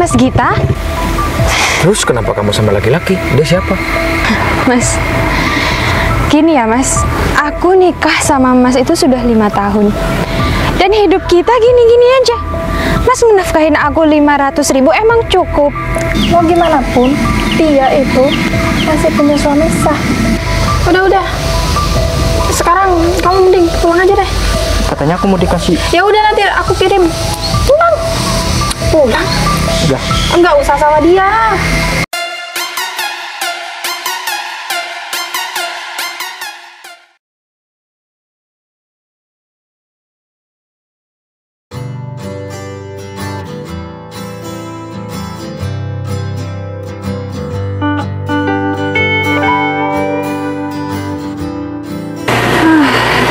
Mas Gita? Terus kenapa kamu sama laki-laki? Dia siapa? Mas, gini ya Mas, aku nikah sama Mas itu sudah 5 tahun. Dan hidup kita gini-gini aja. Mas menafkahin aku 500.000 emang cukup? Mau gimana pun, dia itu masih punya suami sah. Udah. Sekarang kamu mending pulang aja deh. Katanya aku mau dikasih. Ya udah, nanti aku kirim. Pulang. Udah. Enggak usah sama dia.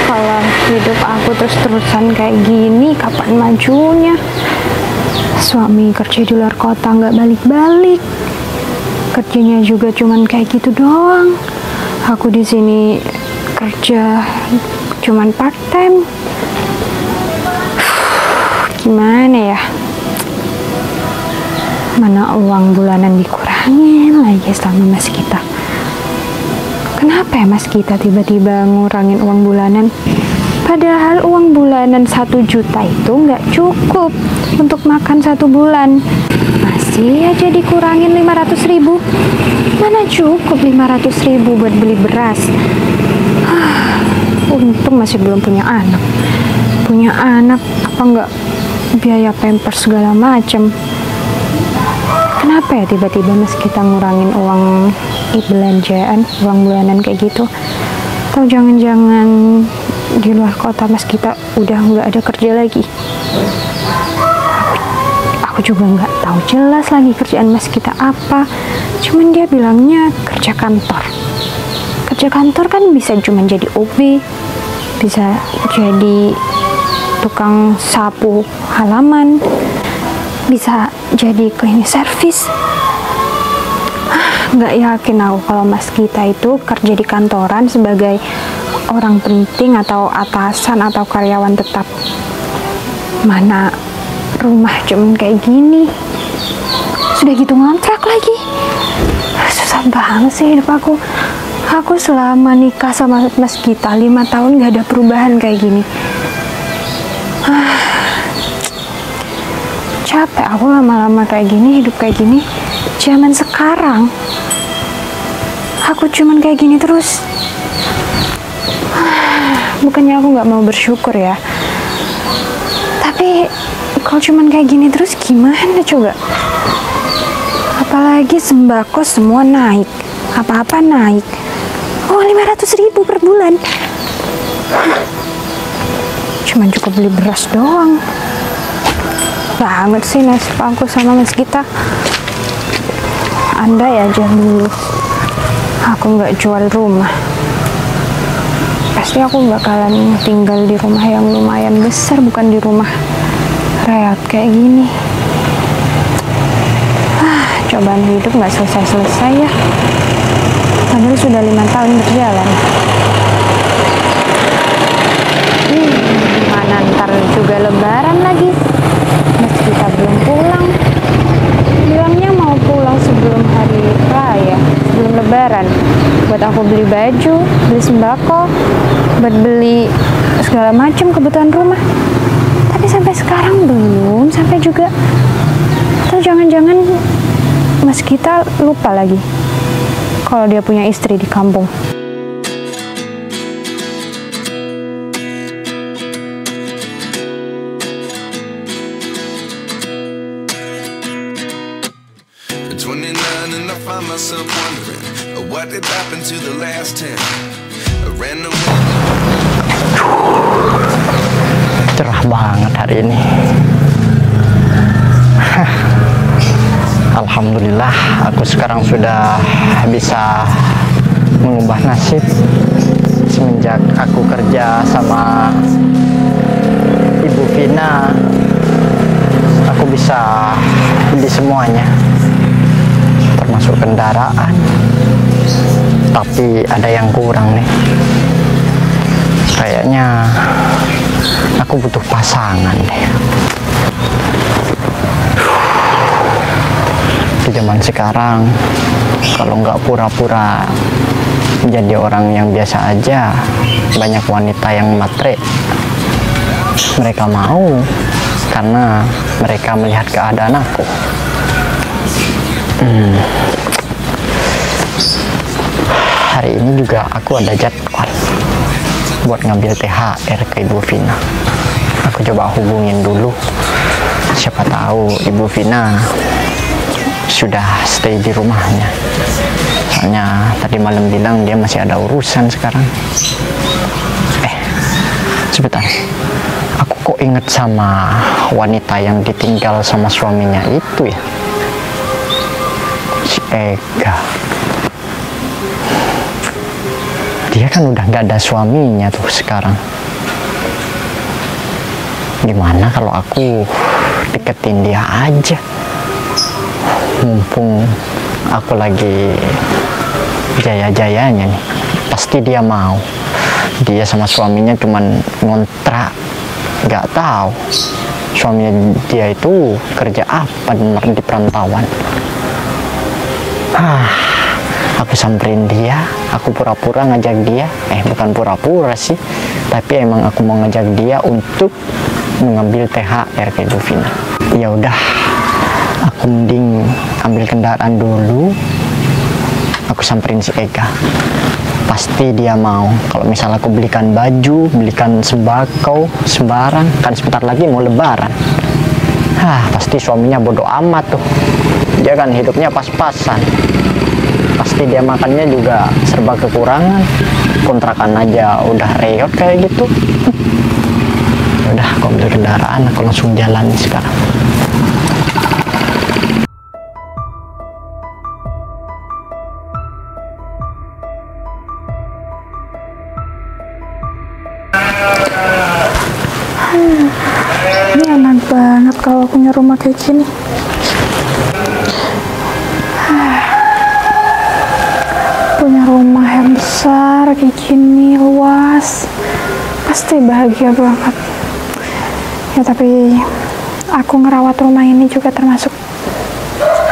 Kalau hidup aku terus-terusan kayak gini, kapan majunya? Suami kerja di luar kota nggak balik-balik, kerjanya juga cuman kayak gitu doang. Aku di sini kerja cuman part time. Gimana ya? Mana uang bulanan dikurangin lagi sama Mas Gita. Kenapa ya Mas Gita tiba-tiba ngurangin uang bulanan? Padahal uang bulanan 1 juta itu nggak cukup untuk makan 1 bulan. Masih aja dikurangin 500.000. Mana cukup 500.000 buat beli beras? Untung masih belum punya anak. Punya anak apa nggak biaya pampers segala macem. Kenapa ya tiba-tiba Mas kita ngurangin uang belanjaan, uang bulanan kayak gitu? Atau jangan-jangan di luar kota Mas kita udah nggak ada kerja lagi? Aku juga nggak tahu jelas lagi kerjaan Mas kita apa. Cuman dia bilangnya kerja kantor. Kerja kantor kan bisa cuma jadi OB, bisa jadi tukang sapu halaman, bisa jadi cleaning service. Nggak yakin aku kalau Mas kita itu kerja di kantoran sebagai orang penting atau atasan atau karyawan tetap. Mana rumah cuman kayak gini, sudah gitu ngontrak lagi. Susah banget sih hidup aku. Aku selama nikah sama Mas Gita 5 tahun nggak ada perubahan kayak gini. Capek aku lama-lama kayak gini, hidup kayak gini. Zaman sekarang aku cuman kayak gini terus. Bukannya aku nggak mau bersyukur ya, tapi kalau cuman kayak gini terus gimana coba? Apalagi sembako semua naik, apa-apa naik. Oh, 500.000 per bulan. Cuman cukup beli beras doang. Banget sih nasib aku sama Mas Gita. Andai aja dulu aku nggak jual rumah, pasti aku bakalan tinggal di rumah yang lumayan besar, bukan di rumah reot kayak gini. Cobaan hidup nggak selesai-selesai ya. Padahal sudah 5 tahun berjalan. Mana ntar juga lebaran lagi. Mas kita belum pulang. Bilangnya mau pulang sebelum hari raya, sebelum lebaran. Buat aku beli baju, beli sembako, buat beli segala macam kebutuhan rumah. Tapi sampai sekarang belum sampai juga. Atau jangan-jangan Mas kita lupa lagi kalau dia punya istri di kampung. Cerah banget hari ini. Alhamdulillah, aku sekarang sudah bisa mengubah nasib semenjak aku kerja sama Ibu Vina. Aku bisa beli semuanya, termasuk kendaraan. Tapi ada yang kurang nih. Kayaknya aku butuh pasangan deh. Di zaman sekarang, kalau nggak pura-pura jadi orang yang biasa aja, banyak wanita yang matre. Mereka mau karena mereka melihat keadaan aku. Hari ini juga aku ada jadwal buat ngambil THR ke Ibu Vina. Aku coba hubungin dulu, siapa tahu Ibu Vina sudah stay di rumahnya. Soalnya tadi malam bilang dia masih ada urusan sekarang. Sebentar, aku kok inget sama wanita yang ditinggal sama suaminya itu ya, si Ega. Dia kan udah gak ada suaminya tuh sekarang. Gimana kalau aku deketin dia aja? Mumpung aku lagi jaya-jayanya nih, pasti dia mau. Dia sama suaminya cuman ngontrak, gak tahu suaminya dia itu kerja apa di perantauan. Aku samperin dia, aku pura-pura ngajak dia, bukan pura-pura sih, tapi emang aku mau ngajak dia untuk mengambil THR ke Ibu Vina. Ya udah, aku mending ambil kendaraan dulu, aku samperin si Ega. Pasti dia mau kalau misalnya aku belikan baju, belikan sembako, sembarang, kan sebentar lagi mau lebaran. Pasti suaminya bodoh amat tuh, dia kan hidupnya pas-pasan. Pasti dia makannya juga serba kekurangan, kontrakan aja udah reot kayak gitu. Udah, aku ambil kendaraan, aku langsung jalan sekarang. Ini enak banget kalau punya rumah kayak gini. Punya rumah yang besar kayak gini, luas, pasti bahagia banget. Ya tapi aku ngerawat rumah ini juga termasuk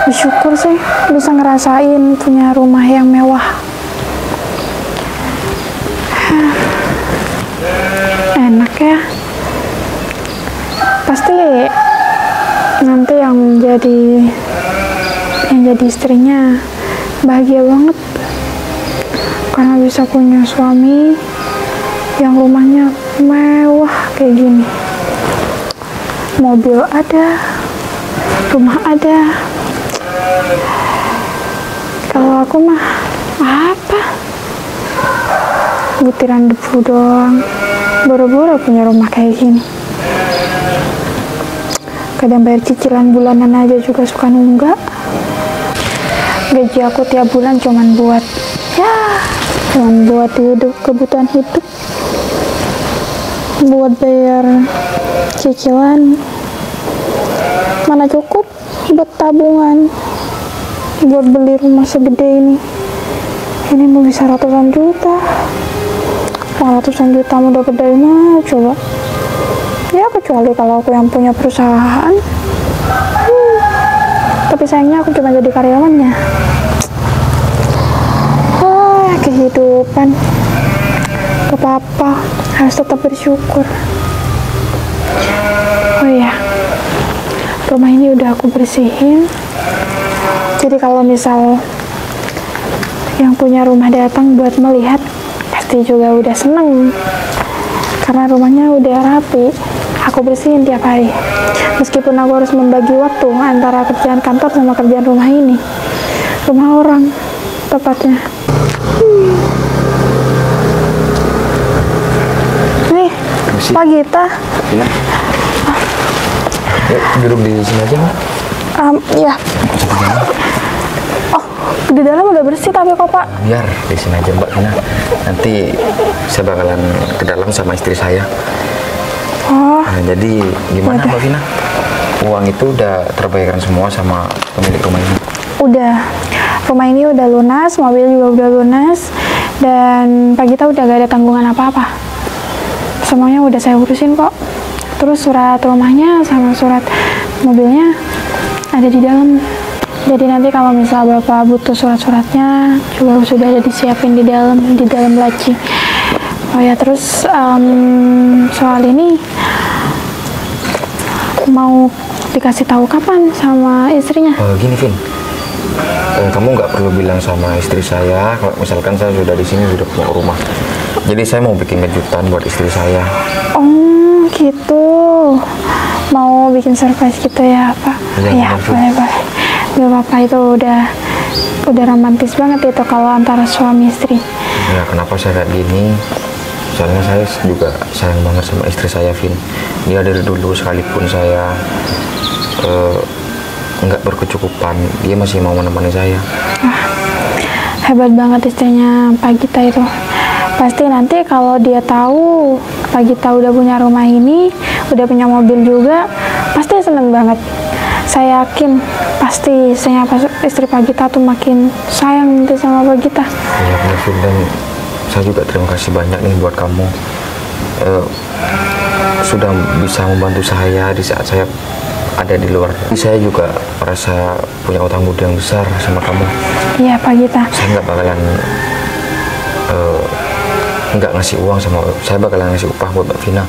bersyukur sih, bisa ngerasain punya rumah yang mewah. Enak ya. Pasti nanti yang jadi istrinya bahagia banget karena bisa punya suami yang rumahnya mewah kayak gini. Mobil ada, rumah ada. Kalau aku mah apa? Butiran debu doang. Boro-boro punya rumah kayak gini. Kadang bayar cicilan bulanan aja juga suka nunggak. Gaji aku tiap bulan cuman buat hidup, kebutuhan hidup, buat bayar cicilan, mana cukup buat tabungan, buat beli rumah segede ini mau bisa ratusan juta. Ratusan juta mau dapat dari mana coba? Ya kecuali kalau aku yang punya perusahaan. Tapi sayangnya aku cuma jadi karyawannya. Kehidupan gak apa-apa, harus tetap bersyukur. Oh iya, rumah ini udah aku bersihin, jadi kalau misal yang punya rumah datang buat melihat, pasti juga udah seneng karena rumahnya udah rapi. Aku bersihin tiap hari, meskipun aku harus membagi waktu antara kerjaan kantor sama kerjaan rumah ini, rumah orang tepatnya. Nih, Pak Gita. Ya. Duduk di sini aja, Mbak. Iya. Oh, di dalam udah bersih tapi kok, Pak. Biar di sini aja, Mbak Vina. Nanti saya bakalan ke dalam sama istri saya. Oh. Nah, jadi gimana, Mbak Vina? Uang itu udah terbayarkan semua sama pemilik rumah ini? Udah. Rumah ini udah lunas, mobil juga udah lunas, dan Pak Gita udah gak ada tanggungan apa-apa. Semuanya udah saya urusin kok. Terus surat rumahnya sama surat mobilnya ada di dalam. Jadi nanti kalau misal Bapak butuh surat-suratnya juga sudah ada disiapin di dalam laci. Oh ya, terus soal ini mau dikasih tahu kapan sama istrinya? Gini Vin, kamu nggak perlu bilang sama istri saya kalau misalkan saya sudah di sini, sudah punya rumah. Jadi saya mau bikin kejutan buat istri saya. Oh gitu, mau bikin surprise gitu ya Pak? Iya, Ya boleh. Gak apa-apa, itu udah romantis banget itu kalau antara suami istri. Ya kenapa saya kayak gini? Soalnya saya juga sayang banget sama istri saya, Vin. Dia dari dulu sekalipun saya nggak berkecukupan, dia masih mau menemani saya. Hebat banget istrinya Pak Gita itu. Pasti nanti kalau dia tahu Pak Gita udah punya rumah ini, udah punya mobil juga, pasti seneng banget. Saya yakin pasti istrinya istri Pak Gita tuh makin sayang nanti sama Pak Gita. Iya benar, Vin. Dan saya juga terima kasih banyak nih buat kamu, sudah bisa membantu saya di saat saya ada di luar. Saya juga merasa punya utang budi yang besar sama kamu. Iya Pak Gita. Saya nggak bakalan nggak ngasih uang sama, saya bakalan ngasih upah buat Mbak Vina.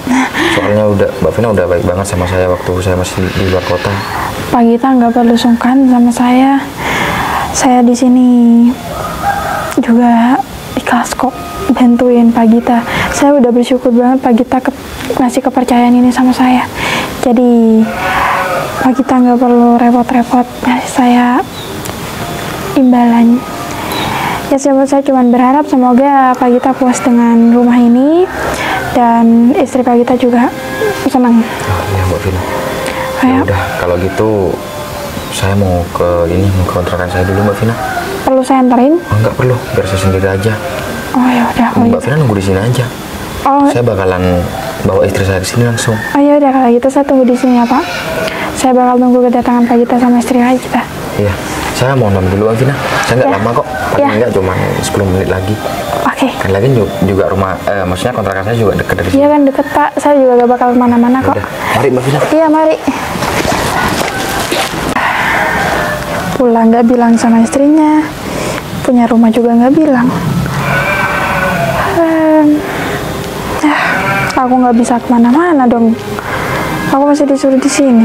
Soalnya Mbak Vina udah baik banget sama saya waktu saya masih di luar kota. Pak Gita nggak perlu sungkan sama saya. Saya di sini juga ikhlas kok bantuin Pak Gita. Saya udah bersyukur banget Pak Gita ngasih kepercayaan ini sama saya. Jadi Pak Gita nggak perlu repot-repot ngasih saya imbalan. Ya saya cuma berharap semoga Pak Gita puas dengan rumah ini dan istri Pak Gita juga senang. Iya Mbak Vina. Ya Kayak udah kalau gitu saya mau ke kontrakan saya dulu Mbak Vina. perlu saya anterin? Oh, nggak perlu, biar saya sendiri aja. Oh ya udah kalau Mbak gitu. Vina nunggu di sini aja. Oh, Saya bakalan bawa istri saya ke sini langsung. oh ya udah kalau gitu saya tunggu di sini ya Pak. Saya bakal tunggu kedatangan Pak Gita sama istri Pak Gita. Iya, saya mau nonton dulu Mbak Vina. Saya nggak Ya. lama kok, paling Ya. nggak cuma 10 menit lagi. Oke. Kan lagi juga rumah, maksudnya kontrakan saya juga deket dari sini. Iya kan deket Pak. Saya juga gak bakal kemana-mana kok. Udah, mari Mbak Vina. Iya mari. Pulang nggak bilang sama istrinya, punya rumah juga nggak bilang. Aku nggak bisa kemana-mana dong. Aku masih disuruh di sini.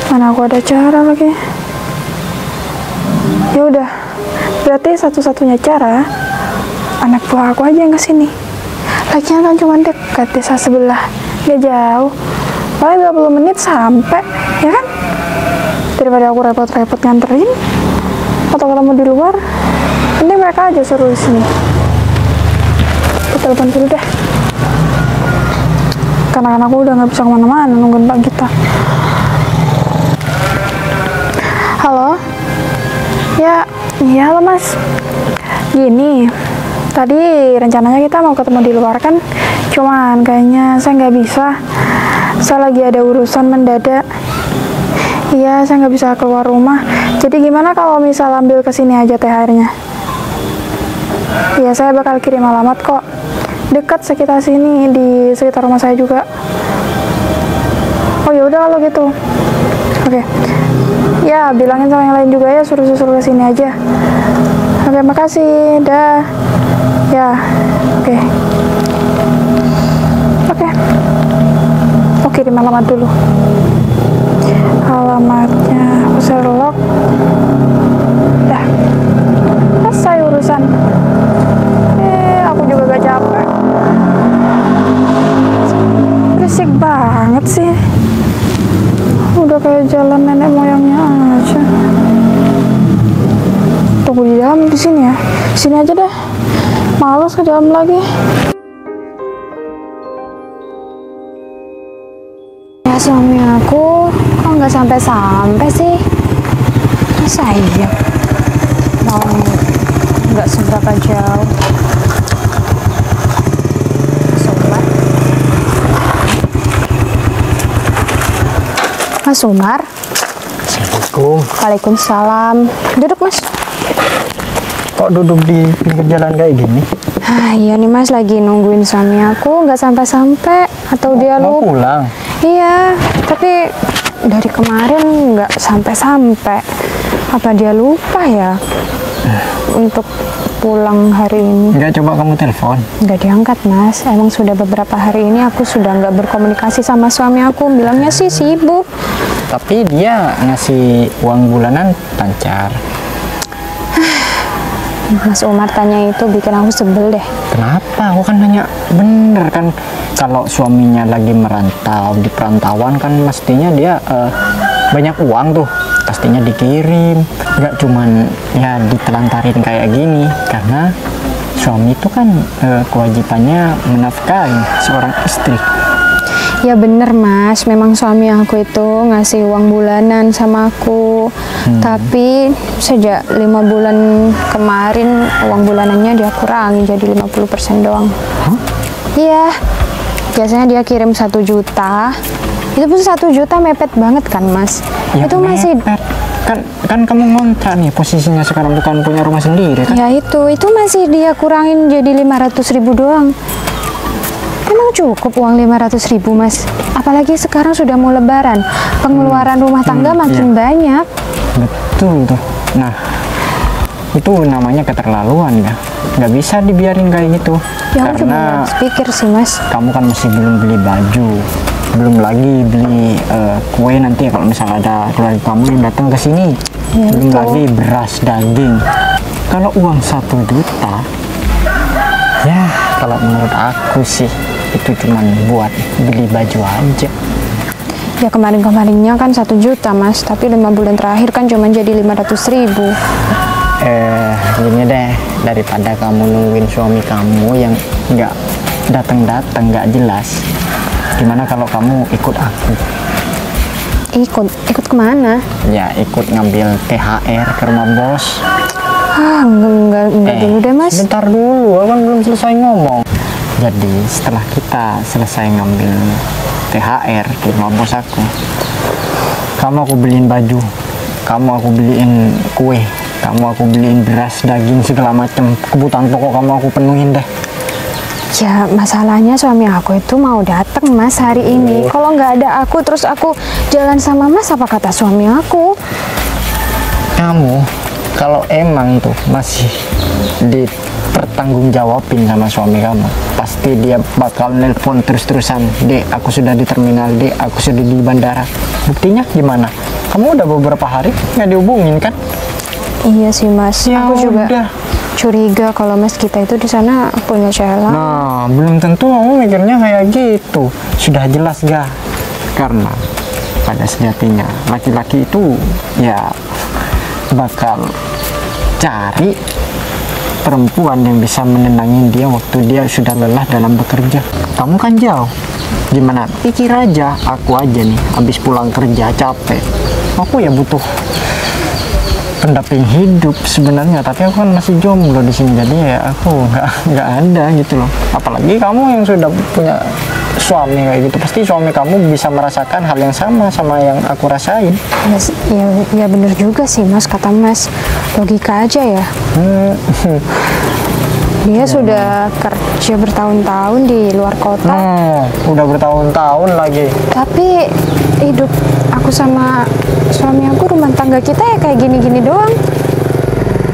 Mana aku ada cara lagi? Ya udah, berarti satu-satunya cara anak buah aku aja yang kesini. Lagian kan cuma dekat desa sebelah, nggak jauh. Paling 20 menit sampai, ya kan? Daripada aku repot-repot nganterin atau ketemu di luar, mending mereka aja suruh di sini. Aku telepon dulu deh. Karena aku udah nggak bisa kemana-mana nungguin Pak Gita. Halo? Ya, iya halo Mas. Gini, tadi rencananya kita mau ketemu di luar kan, cuman kayaknya saya nggak bisa. Saya lagi ada urusan mendadak. Iya, saya nggak bisa keluar rumah. Jadi gimana kalau misal ambil ke sini aja THR-nya? Iya, saya bakal kirim alamat kok. Dekat sekitar sini, di sekitar rumah saya juga. Oh ya udah kalau gitu. Oke. Ya, bilangin sama yang lain juga ya, suruh-suruh ke sini aja. Oke, makasih. Dah. Ya. Oke. Oke. Oh, kirim alamat dulu. Alamatnya aku Sherlock. Dah. Selesai urusan. Aku juga gak capek. Berisik banget sih. Udah kayak jalan nenek moyangnya aja. Tunggu di dalam di sini ya. Sini aja deh. Males ke dalam lagi. Ya suami aku kok nggak sampai-sampai sih? Masa iya? Mau nggak seberapa jauh? Mas Umar. Assalamualaikum. Waalaikumsalam. Duduk Mas. Kok duduk di pinggir jalan kayak gini? Iya nih Mas, lagi nungguin suami aku nggak sampai-sampai atau dia Mau lupa. pulang? Iya, tapi dari kemarin nggak sampai-sampai. Apa dia lupa ya untuk pulang hari ini? Nggak coba kamu telepon? Nggak diangkat, Mas. Emang sudah beberapa hari ini aku sudah nggak berkomunikasi sama suami aku. Bilangnya sih sibuk. Tapi dia ngasih uang bulanan lancar. Mas Umar tanya itu bikin aku sebel deh. Kenapa? Aku kan nanya bener kan, kalau suaminya lagi merantau di perantauan kan mestinya dia banyak uang tuh, pastinya dikirim, nggak cuman ya ditelantarin kayak gini. Karena suami itu kan kewajibannya menafkahi seorang istri. Ya bener, Mas, memang suami aku itu ngasih uang bulanan sama aku. Tapi sejak 5 bulan kemarin uang bulanannya dia kurangi jadi 50% doang. Iya, biasanya dia kirim 1 juta. Itu pun 1 juta mepet banget kan, Mas? Ya, itu masih mepet. kan kamu ngontrak nih, posisinya sekarang bukan punya rumah sendiri kan? ya itu masih dia kurangin jadi 500.000 doang. Emang cukup uang 500.000, Mas? Apalagi sekarang sudah mau lebaran, pengeluaran rumah tangga makin banyak. Betul tuh. Nah, itu namanya keterlaluan ya. Nggak bisa dibiarin kayak gitu. Ya aku juga Karena habis pikir sih, Mas. kamu kan masih belum beli baju, belum lagi beli kue nanti kalau misalnya ada keluarga kamu yang datang ke sini. Ya, Belum betul. lagi beras, daging. Kalau uang 1 juta, ya kalau menurut aku sih itu cuma buat beli baju aja. Ya kemarin-kemarinnya kan 1 juta, Mas. Tapi 5 bulan terakhir kan cuma jadi 500.000. Gini deh, daripada kamu nungguin suami kamu yang nggak datang-datang, nggak jelas, gimana kalau kamu ikut aku? Ikut kemana? Ya ikut ngambil THR ke rumah bos. Enggak dulu deh, Mas. Bentar dulu, aku kan belum selesai ngomong. Jadi setelah kita selesai ngambil THR di rumah bos aku, kamu aku beliin baju, kamu aku beliin kue, kamu aku beliin beras, daging, segala macam kebutuhan pokok kamu aku penuhin deh. Ya masalahnya suami aku itu mau datang, Mas, hari ini. Kalau nggak ada aku terus aku jalan sama Mas, apa kata suami aku? Kamu kalau emang tuh masih dipertanggungjawabin sama suami kamu, pasti dia bakal nelpon terus-terusan. Dek, aku sudah di terminal. Dek, aku sudah di bandara. Buktinya gimana? Kamu udah beberapa hari nggak dihubungin kan? Iya sih, Mas. Ya Aku juga udah. curiga kalau Mas kita itu di sana punya cewek lain. Nah, belum tentu kamu mikirnya kayak gitu. Sudah jelas gak? Karena pada sejatinya laki-laki itu ya bakal cari perempuan yang bisa menenangin dia waktu dia sudah lelah dalam bekerja. Kamu kan jauh. Gimana? Pikir aja, aku aja nih habis pulang kerja capek. Aku ya butuh pendamping hidup sebenarnya, tapi aku kan masih jomblo di sini, jadi ya aku nggak ada gitu loh. Apalagi kamu yang sudah punya suami kayak gitu, pasti suami kamu bisa merasakan hal yang sama yang aku rasain. Ya bener juga sih, Mas, kata Mas. Logika aja ya. Dia sudah kerja bertahun-tahun di luar kota. Udah bertahun-tahun lagi. Tapi hidup aku sama suami aku, rumah tangga kita ya kayak gini-gini doang.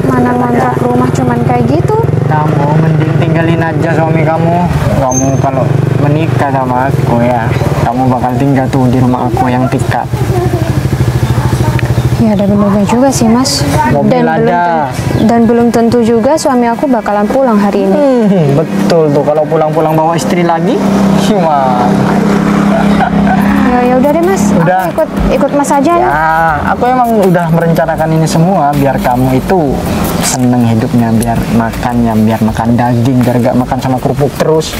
Mana ngontrak rumah cuman kayak gitu. Kamu mending tinggalin aja suami kamu. Kamu kalau menikah sama aku ya, kamu bakal tinggal tuh di rumah aku yang tingkat. Ya ada benernya juga sih, Mas. Mobil ada. Dan belum tentu juga suami aku bakalan pulang hari ini. Betul tuh, kalau pulang-pulang bawa istri lagi, gimana? Ya udah deh, Mas. Udah. Aku ikut Mas aja ya. Ya, aku emang udah merencanakan ini semua biar kamu itu seneng hidupnya, biar makan daging, biar gak makan sama kerupuk terus.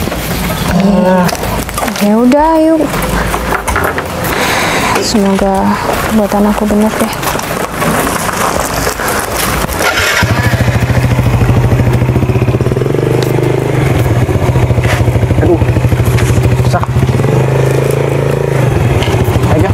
Ya udah, yuk. Semoga buatan aku bener deh. Aduh, susah. Aja.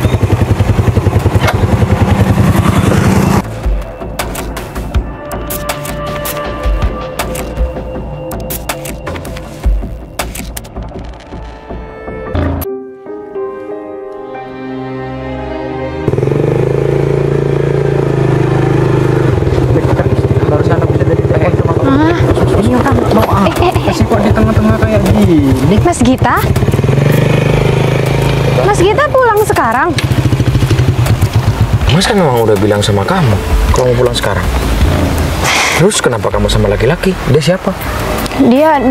sini. Mas Gita? Mas Gita pulang sekarang? Mas kan memang udah bilang sama kamu kalau mau pulang sekarang. Terus kenapa kamu sama laki-laki? Dia siapa?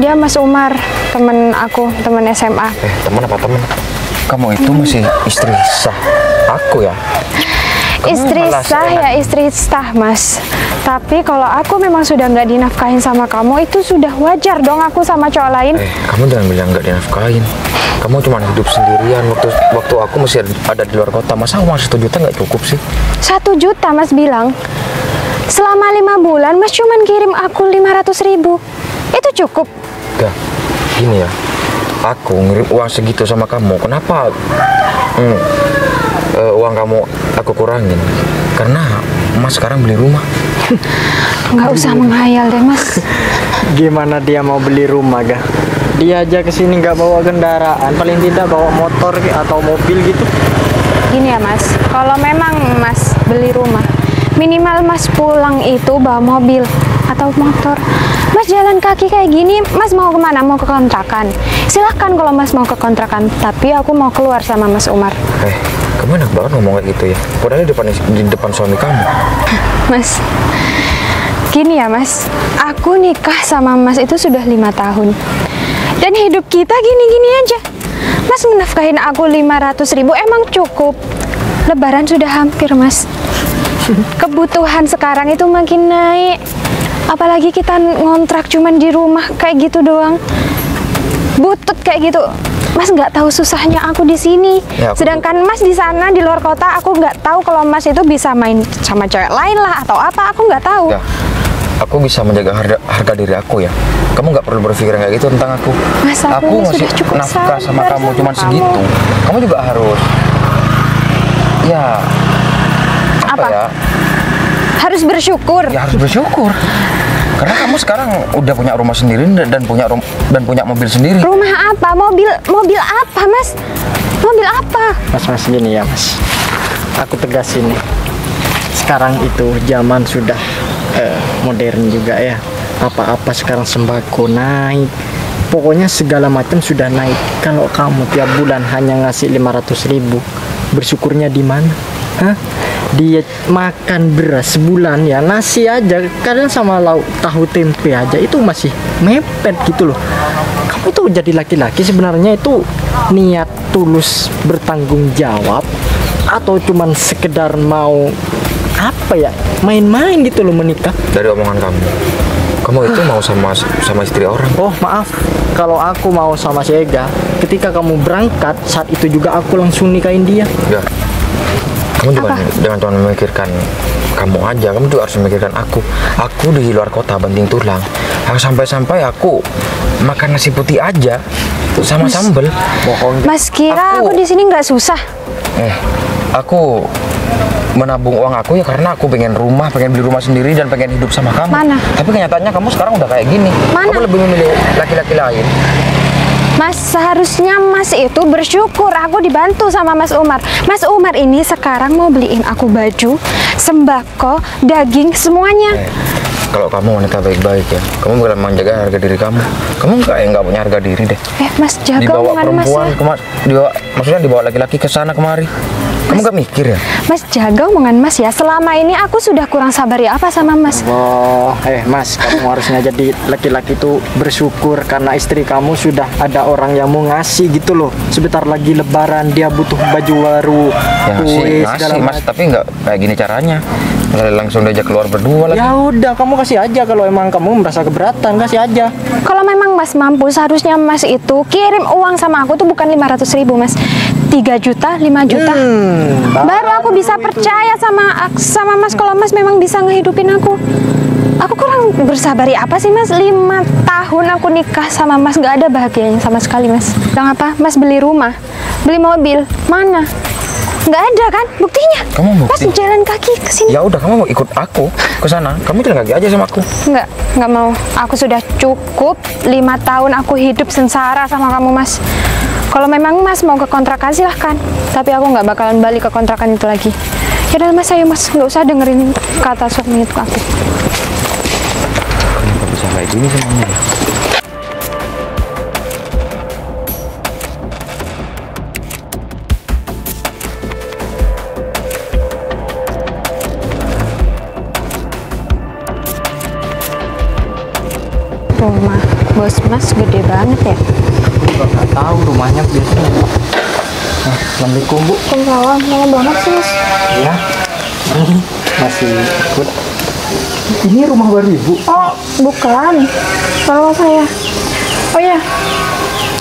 Dia Mas Umar, temen aku, temen SMA. Teman apa teman? Kamu itu masih istri sah aku ya? Istri sah ya istri sah, Mas. Tapi kalau aku memang sudah nggak dinafkahin sama kamu, itu sudah wajar dong aku sama cowok lain. Kamu jangan bilang nggak dinafkahin. Kamu cuma hidup sendirian waktu aku masih ada di luar kota. Masa uang 1 juta nggak cukup sih? 1 juta Mas bilang. Selama 5 bulan Mas cuman kirim aku 500.000. Itu cukup? Gak, gini ya. Aku ngirim uang segitu sama kamu. Kenapa uang kamu aku kurangin? Karena Mas sekarang beli rumah. Nggak usah menghayal deh, Mas. Gimana dia mau beli rumah, Gah? Dia aja kesini nggak bawa kendaraan, paling tidak bawa motor atau mobil gitu. Gini ya, Mas. Kalau memang Mas beli rumah, minimal Mas pulang itu bawa mobil atau motor. Mas jalan kaki kayak gini, Mas mau kemana? Mau ke kontrakan? Silahkan kalau Mas mau ke kontrakan, tapi aku mau keluar sama Mas Umar. Kamu enak banget ngomong kayak gitu ya. Padahal di depan suami kamu. Mas, gini ya Mas, aku nikah sama Mas itu sudah 5 tahun. Dan hidup kita gini-gini aja. Mas menafkahin aku 500.000 emang cukup. Lebaran sudah hampir, Mas. Kebutuhan sekarang itu makin naik. Apalagi kita ngontrak cuman di rumah kayak gitu doang. Butut kayak gitu. Mas nggak tahu susahnya aku di sini. Ya, sedangkan Mas di sana di luar kota, aku nggak tahu kalau Mas itu bisa main sama cewek lain lah atau apa. Aku nggak tahu. Ya, aku bisa menjaga harga diri aku ya. Kamu nggak perlu berpikir kayak gitu tentang aku. Mas, aku masih nafkah sama kamu cuman segitu. Kamu juga harus. Ya. Apa ya? Harus bersyukur. Ya harus bersyukur. Karena kamu sekarang udah punya rumah sendiri dan punya mobil sendiri. Rumah apa? Mobil apa, Mas? Mobil apa? Mas gini ya, Mas. Aku tegasin nih. Sekarang itu zaman sudah modern juga ya. Apa-apa sekarang sembako naik. Pokoknya segala macam sudah naik. Kalau kamu tiap bulan hanya ngasih 500.000, bersyukurnya di mana? Hah? Dia makan beras sebulan ya, nasi aja kadang sama lauk tahu tempe aja itu masih mepet gitu loh. Kamu tuh jadi laki-laki sebenarnya itu niat tulus bertanggung jawab atau cuman sekedar mau apa ya, main-main gitu loh menikah? Dari omongan kamu itu mau sama istri orang. Oh maaf, kalau aku mau sama si Ega, ketika kamu berangkat saat itu juga aku langsung nikahin dia. Ya. Kamu juga jangan cuma memikirkan kamu aja, kamu juga harus memikirkan aku. Aku di luar kota banting tulang. Sampai-sampai aku makan nasi putih aja sama sambel. Bohong. Mas kira aku di sini nggak susah? Aku menabung uang aku ya karena aku pengen beli rumah sendiri dan pengen hidup sama kamu. Mana? Tapi kenyataannya kamu sekarang udah kayak gini. Mana? Kamu lebih memilih laki-laki lain. Mas, seharusnya Mas itu bersyukur aku dibantu sama Mas Umar. Mas Umar ini sekarang mau beliin aku baju, sembako, daging, semuanya. Kalau kamu wanita baik-baik ya, kamu bisa menjaga harga diri kamu. Kamu nggak punya harga diri deh. Mas jaga dibawa omongan perempuan, Mas ya. Maksudnya dibawa laki-laki ke sana kemari. Kamu nggak mikir ya? Mas jaga omongan Mas ya. Selama ini aku sudah kurang sabar ya apa sama Mas? Oh, Mas, kamu harusnya jadi laki-laki itu bersyukur karena istri kamu sudah ada orang yang mau ngasih gitu loh. Sebentar lagi Lebaran dia butuh baju baru, ya, kue segala Mas, tapi nggak kayak gini caranya. Langsung diajak keluar berdua lagi. Ya udah, kamu kasih aja kalau emang kamu merasa keberatan, kasih aja. Kalau memang Mas mampu, seharusnya Mas itu kirim uang sama aku tuh bukan 500.000 Mas, 3 juta, 5 juta. Baru aku bisa percaya sama Mas kalau Mas memang bisa ngehidupin aku. Aku kurang bersabar ya apa sih Mas? 5 tahun aku nikah sama Mas, nggak ada bahagianya sama sekali Mas. Bilang apa? Mas beli rumah, beli mobil, mana? Nggak ada kan buktinya. Kamu bukti? Mas jalan kaki ke sini. Ya udah, kamu mau ikut aku ke sana. Kamu jalan kaki aja sama aku. Nggak mau. Aku sudah cukup 5 tahun aku hidup sengsara sama kamu Mas. Kalau memang Mas mau ke kontrakan silahkan. Tapi aku nggak bakalan balik ke kontrakan itu lagi. Yaudah Mas, ayo Mas, nggak usah dengerin kata suami itu aku. Kenapa bisa kayak gini semuanya? bos Mas gede banget ya? Juga nggak tahu rumahnya biasanya. Nah, Assalamualaikum Bu. Waalaikumsalam, lama banget sih Mas. Ya, masih ikut. Ini rumah baru Ibu? Oh, bukan. Kalau saya. Oh ya,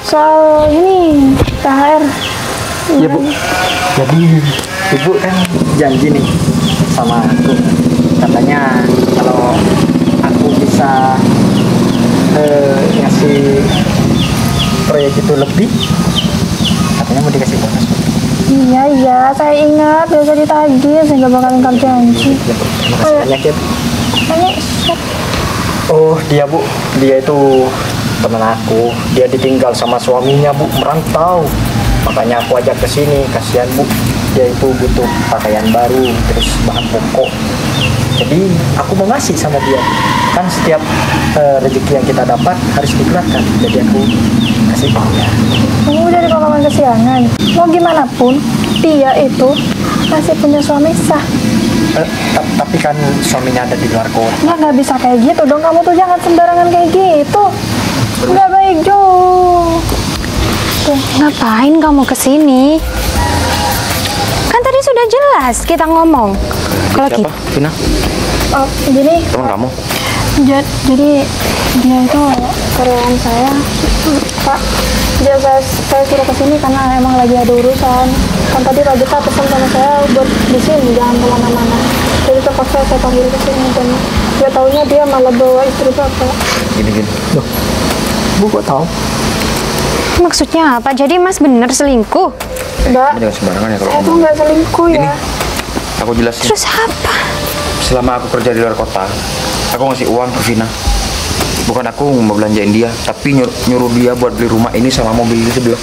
soal ini THR. Iya Bu. Jadi Ibu kan janji nih sama aku. Katanya kalau aku bisa ngasih proyek itu lebih, katanya mau dikasih bonus. Iya, saya ingat. Biasa ditagih, saya nggak bakal ingkar janji. Ya Bu, terima kasih banyak ya Bu. Ini, siap. Oh dia Bu, dia itu teman aku. Dia ditinggal sama suaminya Bu, merantau. Makanya aku ajak ke sini, kasihan Bu. Dia itu butuh pakaian baru, terus bahan pokok. Jadi aku mau ngasih sama dia. Kan setiap rezeki yang kita dapat harus dikeluarkan. Jadi aku kasih ke dia. Kamu jadi pahlawan kesiangan. Mau gimana pun, dia itu masih punya suami sah. Tapi kan suaminya ada di luar kota. Ya nggak bisa kayak gitu dong. Kamu tuh jangan sembarangan kayak gitu. Nggak baik Jo. Ngapain kamu kesini? Kan tadi sudah jelas kita ngomong. Kalau Siapa? Vina? Oh, gini. Teman kamu? Jadi dia itu karyawan saya, Pak. Dia saya suruh kesini karena emang lagi ada urusan. Kan tadi Pak Gita pesan sama saya buat di sini, jangan kemana-mana. Jadi terpaksa saya panggil kesini dan dia taunya dia malah bawa istri Bapak. Gini. Loh, Bu kok tahu? Maksudnya apa? Jadi Mas bener selingkuh? Mbak, Kamu jangan sembarangan ya kalau saya tuh ngomong. nggak selingkuh ya. Aku jelasin. Terus apa? Selama aku kerja di luar kota, aku ngasih uang ke Vina. Bukan aku mau belanjain dia, tapi nyuruh dia buat beli rumah ini sama mobil di sebelah.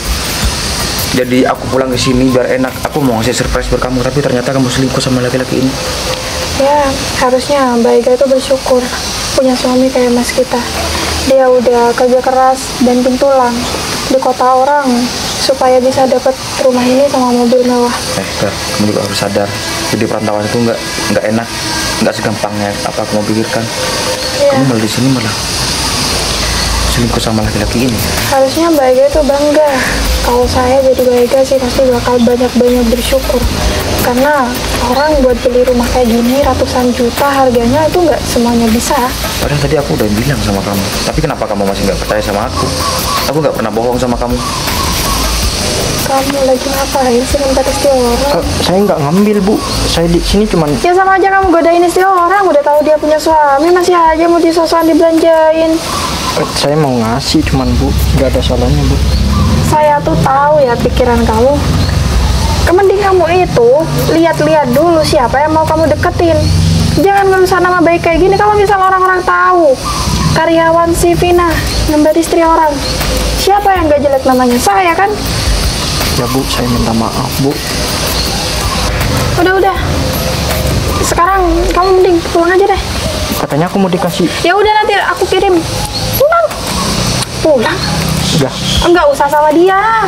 Jadi aku pulang ke sini biar enak. Aku mau ngasih surprise buat kamu, tapi ternyata kamu selingkuh sama laki-laki ini. Ya, harusnya Mbak Ega itu bersyukur punya suami kayak Mas kita. Dia udah kerja keras dan tulang di kota orang supaya bisa dapat rumah ini sama mobil mewah. Fer, kamu juga harus sadar. Jadi perantauan itu nggak enak, nggak segampangnya apa aku mau pikirkan. Ya, Kamu malah di sini malah selingkuh sama laki-laki ini. harusnya Mbak Ega itu bangga. Kalau saya jadi Mbak Ega sih pasti bakal banyak-banyak bersyukur. Karena orang buat beli rumah kayak gini ratusan juta harganya itu nggak semuanya bisa. Padahal tadi aku udah bilang sama kamu. Tapi kenapa kamu masih nggak percaya sama aku? Aku nggak pernah bohong sama kamu. Kamu lagi ngapain sih minta istri orang? Saya nggak ngambil Bu, saya di sini cuman. Ya sama aja kamu godain istri orang, udah tahu dia punya suami masih aja mau disosokan dibelanjain. Saya mau ngasih cuman Bu, nggak ada salahnya Bu. Saya tuh tahu ya pikiran kamu. Mending kamu itu lihat-lihat dulu siapa yang mau kamu deketin. Jangan ngerusak nama baik kayak gini. Kalau misalnya orang-orang tahu karyawan si Vina ngembat istri orang, siapa yang gak jelek namanya? Saya kan. Ya Bu, saya minta maaf Bu. Udah. Sekarang kamu mending pulang aja deh. Katanya aku mau dikasih. Ya udah nanti aku kirim. Pulang. Udah. Enggak usah sama dia.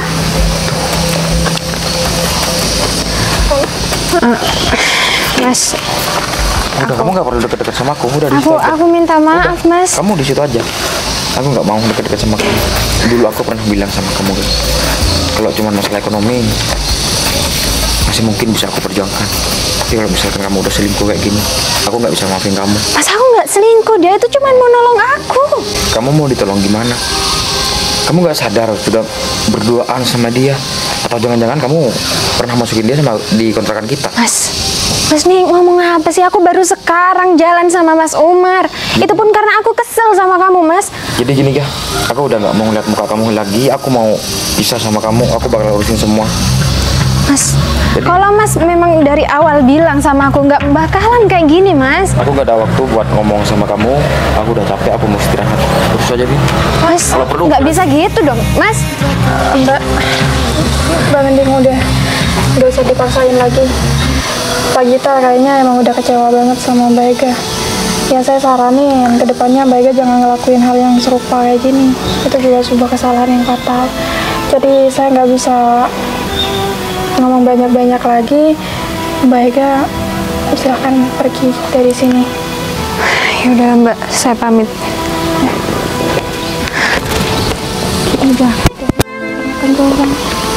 Mas, Udah, kamu nggak perlu deket-deket sama aku. Udah di situ aja. aku minta maaf, Mas. Kamu di situ aja. Aku nggak mau deket-deket sama kamu. Dulu aku pernah bilang sama kamu, guys. Kalau cuma masalah ekonomi, masih mungkin bisa aku perjuangkan. Tapi kalau misalkan kamu udah selingkuh kayak gini, aku nggak bisa maafin kamu. Mas, aku nggak selingkuh. Dia itu cuma mau nolong aku. Kamu mau ditolong gimana? Kamu nggak sadar sudah berduaan sama dia? Atau jangan-jangan kamu pernah masukin dia sama di kontrakan kita? Mas nih ngomong apa sih? Aku baru sekarang jalan sama Mas Umar. Itu pun karena aku kesel sama kamu, Mas. Jadi gini ya, aku udah nggak mau ngeliat muka kamu lagi. Aku mau pisah sama kamu. Aku bakal urusin semua. Mas, Jadi- kalau Mas memang dari awal bilang sama aku nggak bakalan kayak gini, Mas. Aku nggak ada waktu buat ngomong sama kamu. Aku udah capek. Aku mau istirahat. Terus aja, Bin. Mas, Kalau perlu, nggak bisa gitu dong, Mas. Mbak, Bang Ending udah gak usah dipaksain lagi. Pak Gita kayaknya emang udah kecewa banget sama Mbak Ega. Ya saya saranin kedepannya Mbak Ega jangan ngelakuin hal yang serupa kayak gini. Itu juga sebuah kesalahan yang fatal. Jadi saya nggak bisa ngomong banyak-banyak lagi. Mbak Ega silahkan pergi dari sini. Yaudah Mbak, saya pamit. aja. Tenggelam.